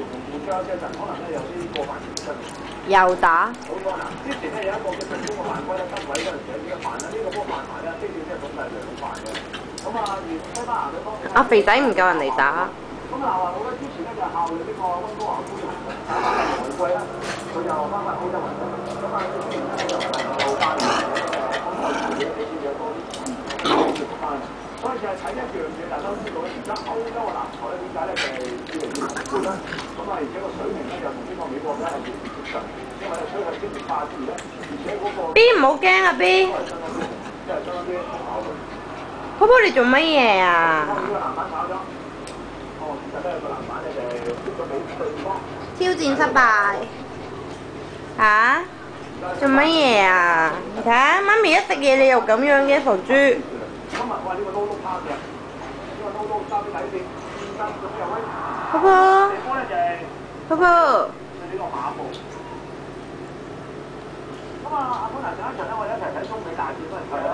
互相一陣，可能咧有啲過犯條出。又打。冇錯啦，之前咧有一個嘅成功嘅犯規咧，得位嗰陣時有幾個犯啦，呢個波犯埋咧，基本即係總計兩犯嘅。咁啊，而西班牙對方面，阿肥仔唔夠人嚟打。咁啊，話好咧，之前咧就效力呢個溫哥華灰熊嘅，外歸啦，佢就翻返歐洲運動，咁啊，雖然咧就能夠翻嚟咁就自己比較多啲翻，所以就係睇一樣嘢，大家都知道咧，而家歐洲嘅籃球咧點解咧就係越嚟越強烈啦，咁啊，而且個水平咧就同呢個美國咧係越嚟越接近，因為所以係精緻化之餘咧，而且嗰個 B 唔好驚啊 B。即係相當之好考慮。波波你做乜嘢啊？挑戰失敗。嚇？做乜嘢啊？你睇下媽咪一食嘢你又咁樣嘅傻豬。波波。波波。咁啊，阿潘嗱上一場咧，我哋一齊睇中美大戰嗰陣時咧。